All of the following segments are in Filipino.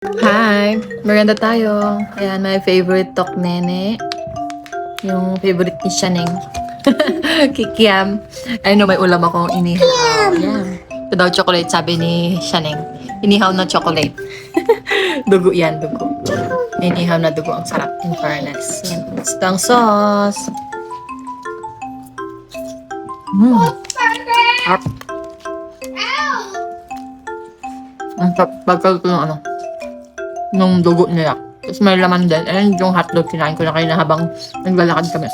Hi! Maganda tayo. Ayan, my favorite tok nene. Yung favorite ni Shaneng. Kikiam. Ay no, may ulam akong inihaw. Yan. Ito daw chocolate, sabi ni Shaneng. Inihaw na chocolate. Dugo yan, dugo. Inihaw na dugo. Ang sarap, in fairness. Yan. Ito ang sauce. Sarap. Ang sarap. Pagkaluto ng ano. Nung dugo nila. Tapos may laman din. Ayan yung hotdog, kinain ko na kayo na habang naglalakad kami.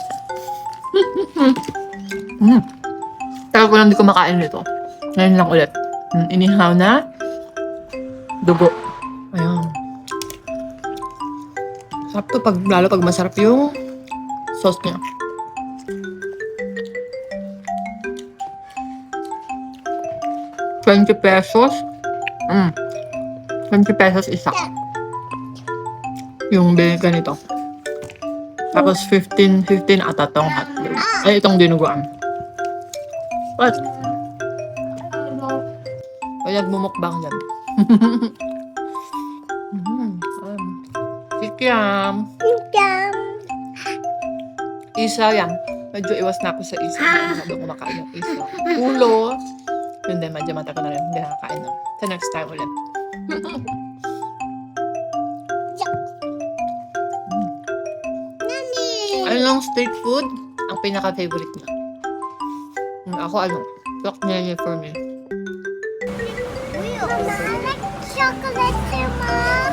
Tagal ko lang di kumakain nito. Ngayon lang ulit. Inihaw na dugo. Ayan. Sarap to lalo pag masarap yung sauce niya. ₱20. 20 pesos isa. Yung ganito. Tapos 15 ata tong hotdog. Ay, itong dinuguan. What? Kaya nagmumukbang dyan. Kikiam. Isa yan. Medyo iwas na ako sa isa. Hindi ako kumakain ng isa. Ulo. Hindi, medyo mata ko na rin. Hindi nakakain na. Sa next time ulit. Anong street food ang pinaka-favorite niya? Ako Tok Nene for me. Mama, I like chocolate too, Mom.